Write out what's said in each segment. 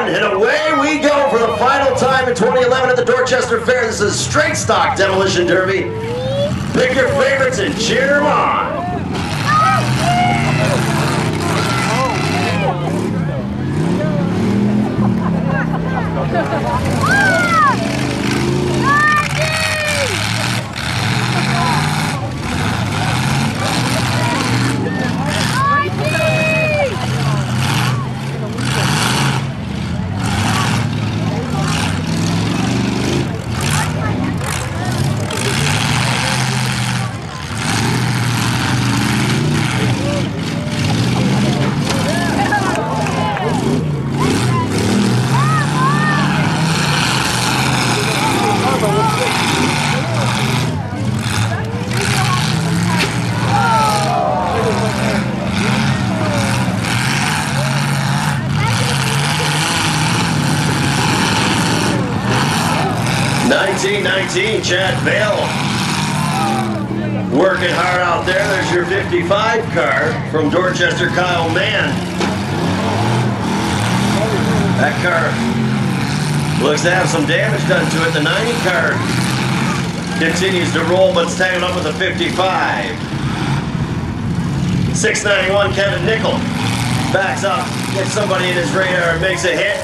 one, and away we go for the final time in 2011 at the Dorchester Fair. This is straight stock Demolition Derby. Pick your favorites and cheer them on. Chad Bale working hard out there. There's your 55 car from Dorchester, Kyle Mann. That car looks to have some damage done to it. The 90 car continues to roll, but it's tangled up with a 55. 691 Kevin Nickel backs up, gets somebody in his radar and makes a hit.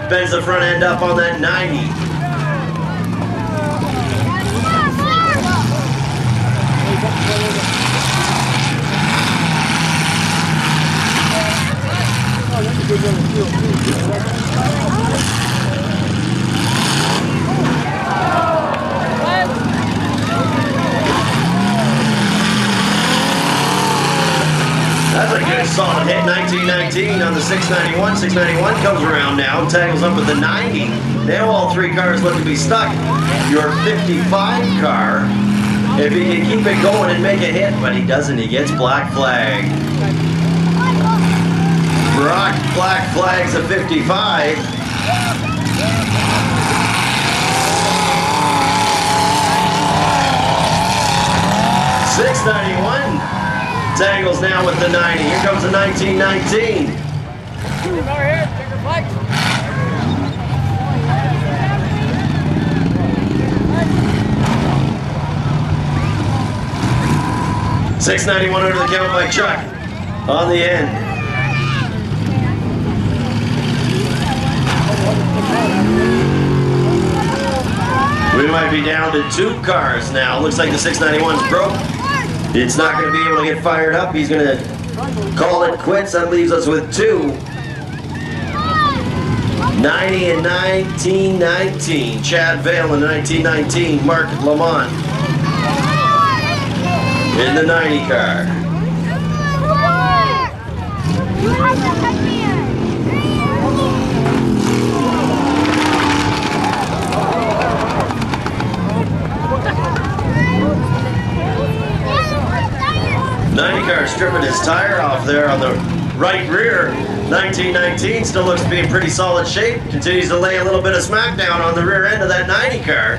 Bends the front end up on that 90. That's a good solid hit. 1919 on the 691. 691 comes around now and tackles up with the 90. Now all three cars look to be stuck. Your 55 car, if he can keep it going and make a hit, but he doesn't, he gets black flag. Brock black flags a 55. .691 tangles now with the 90. Here comes the 1919. Over here, bigger flags. .691 under the count by Chuck on the end. We might be down to two cars now. Looks like the 691's broke. It's not going to be able to get fired up. He's going to call it quits. That leaves us with two. 90 and 1919. Chad Vale in 1919. Mark Lamont in the 90 car. 90 car stripping his tire off there on the right rear. 1919 still looks to be in pretty solid shape. Continues to lay a little bit of smackdown on the rear end of that 90 car.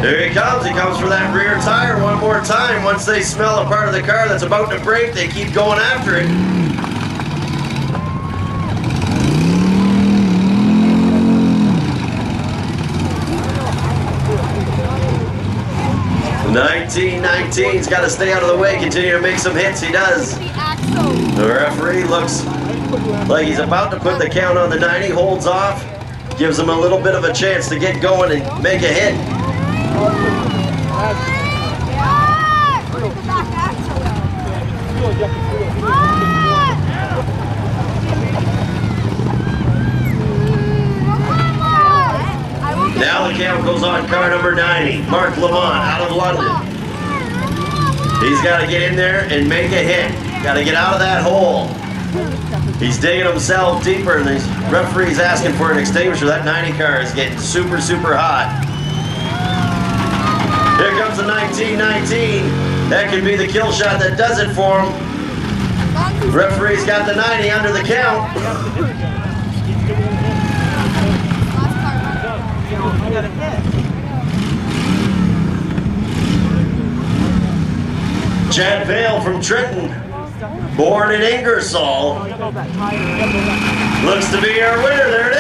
Here he comes. He comes for that rear tire one more time. Once they smell a part of the car that's about to break, they keep going after it. 1919's got to stay out of the way, continue to make some hits. He does. The referee looks like he's about to put the count on the 90, holds off, gives him a little bit of a chance to get going and make a hit. Now the count goes on car number 90, Mark Lamont out of London. He's got to get in there and make a hit. Got to get out of that hole. He's digging himself deeper, and the referee's asking for an extinguisher. That 90 car is getting super, super hot. Here comes the 1919. That could be the kill shot that does it for him. Referee's got the 90 under the count. Chad Vale from Trenton, born in Ingersoll, looks to be our winner. There it is.